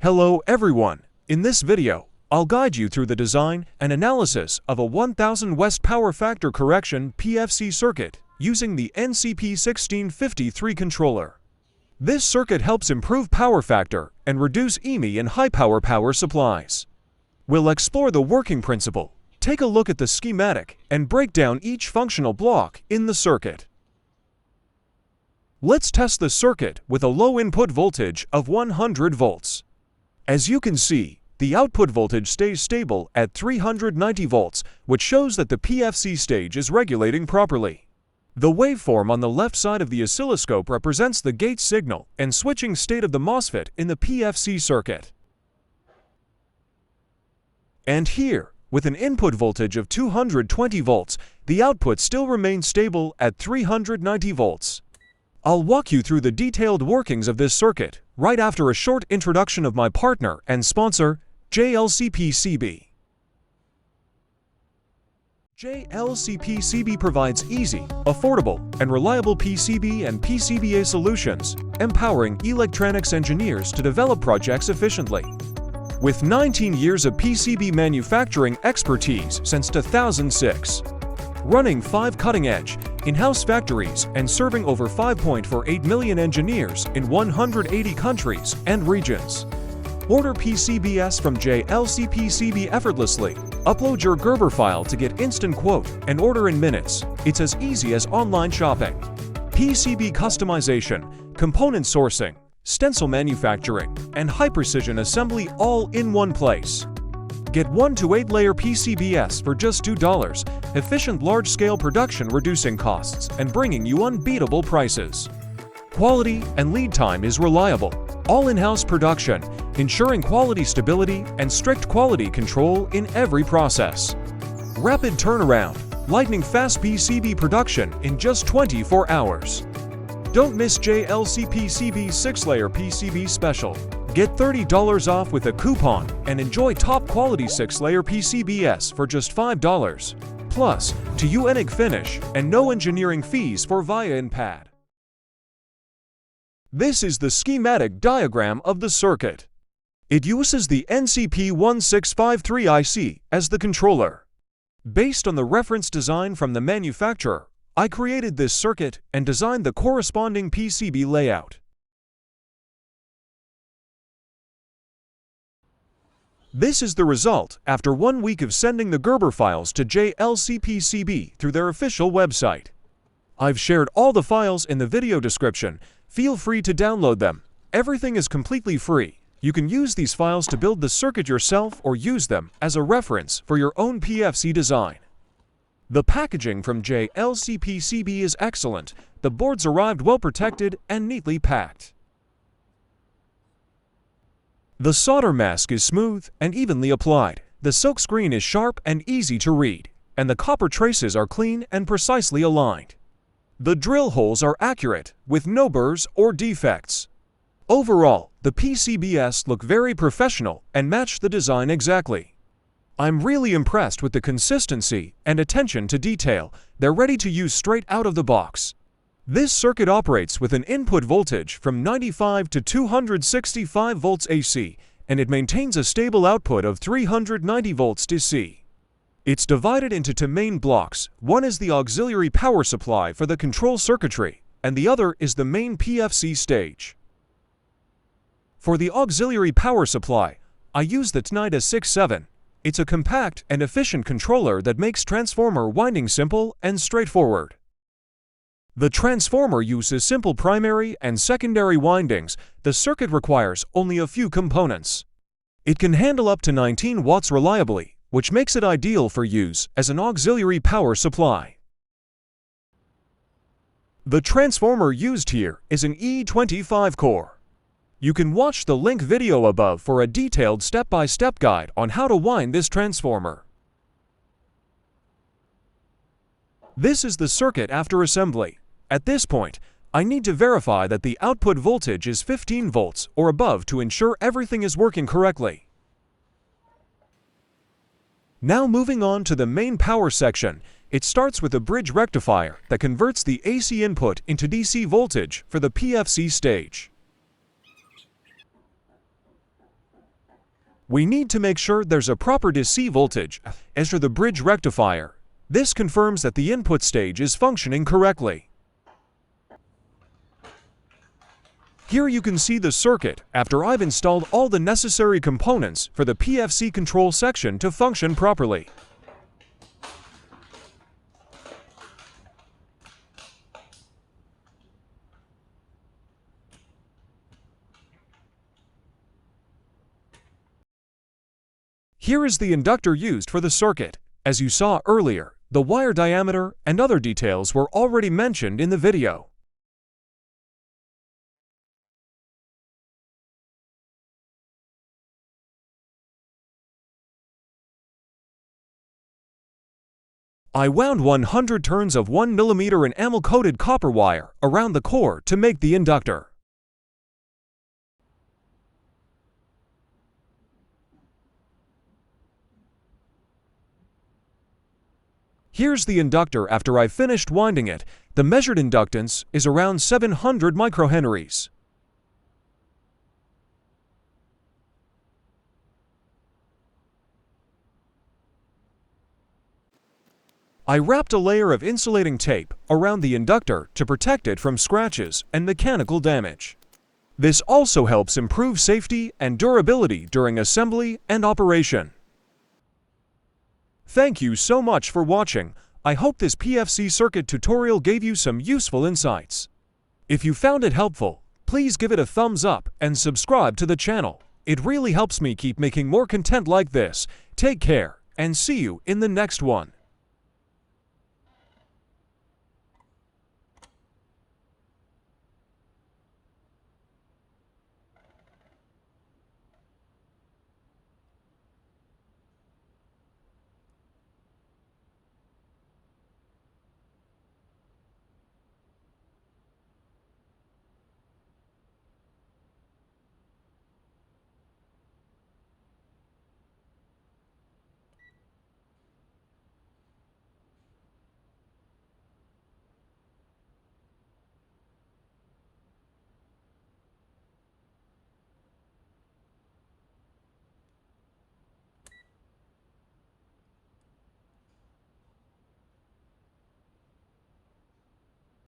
Hello everyone! In this video, I'll guide you through the design and analysis of a 1000 West power factor correction PFC circuit using the NCP1653 controller. This circuit helps improve power factor and reduce EMI in high-power power supplies. We'll explore the working principle, take a look at the schematic, and break down each functional block in the circuit. Let's test the circuit with a low input voltage of 100 volts. As you can see, the output voltage stays stable at 390 volts, which shows that the PFC stage is regulating properly. The waveform on the left side of the oscilloscope represents the gate signal and switching state of the MOSFET in the PFC circuit. And here, with an input voltage of 220 volts, the output still remains stable at 390 volts. I'll walk you through the detailed workings of this circuit right after a short introduction of my partner and sponsor, JLCPCB. JLCPCB provides easy, affordable, and reliable PCB and PCBA solutions, empowering electronics engineers to develop projects efficiently. With 19 years of PCB manufacturing expertise since 2006, running 5 cutting-edge, in-house factories and serving over 5.48 million engineers in 180 countries and regions. Order PCBs from JLCPCB effortlessly. Upload your Gerber file to get instant quote and order in minutes. It's as easy as online shopping. PCB customization, component sourcing, stencil manufacturing, and high-precision assembly all in one place. Get 1 to 8 layer PCBs for just $2, efficient large-scale production reducing costs and bringing you unbeatable prices. Quality and lead time is reliable, all in-house production, ensuring quality stability and strict quality control in every process. Rapid turnaround, lightning-fast PCB production in just 24 hours. Don't miss JLCPCB's 6-layer PCB special. Get $30 off with a coupon and enjoy top-quality 6-layer PCBs for just $5. Plus, to unique finish and no engineering fees for via in-pad. This is the schematic diagram of the circuit. It uses the NCP1653 IC as the controller. Based on the reference design from the manufacturer, I created this circuit and designed the corresponding PCB layout. This is the result after 1 week of sending the Gerber files to JLCPCB through their official website. I've shared all the files in the video description. Feel free to download them. Everything is completely free. You can use these files to build the circuit yourself or use them as a reference for your own PFC design. The packaging from JLCPCB is excellent. The boards arrived well protected and neatly packed. The solder mask is smooth and evenly applied. The silk screen is sharp and easy to read, and the copper traces are clean and precisely aligned. The drill holes are accurate, with no burrs or defects. Overall, the PCBs look very professional and match the design exactly. I'm really impressed with the consistency and attention to detail. They're ready to use straight out of the box. This circuit operates with an input voltage from 95 to 265 volts AC, and it maintains a stable output of 390 volts DC. It's divided into 2 main blocks. One is the auxiliary power supply for the control circuitry, and the other is the main PFC stage. For the auxiliary power supply, I use the TNIDA 67. It's a compact and efficient controller that makes transformer winding simple and straightforward. The transformer uses simple primary and secondary windings. The circuit requires only a few components. It can handle up to 19 watts reliably, which makes it ideal for use as an auxiliary power supply. The transformer used here is an E25 core. You can watch the link video above for a detailed step-by-step guide on how to wind this transformer. This is the circuit after assembly. At this point, I need to verify that the output voltage is 15 volts or above to ensure everything is working correctly. Now moving on to the main power section, it starts with a bridge rectifier that converts the AC input into DC voltage for the PFC stage. We need to make sure there's a proper DC voltage as for the bridge rectifier. This confirms that the input stage is functioning correctly. Here you can see the circuit after I've installed all the necessary components for the PFC control section to function properly. Here is the inductor used for the circuit. As you saw earlier, the wire diameter and other details were already mentioned in the video. I wound 100 turns of 1 mm enamel-coated copper wire around the core to make the inductor. Here's the inductor after I finished winding it. The measured inductance is around 700 microhenries. I wrapped a layer of insulating tape around the inductor to protect it from scratches and mechanical damage. This also helps improve safety and durability during assembly and operation. Thank you so much for watching. I hope this PFC circuit tutorial gave you some useful insights. If you found it helpful, please give it a thumbs up and subscribe to the channel. It really helps me keep making more content like this. Take care and see you in the next one.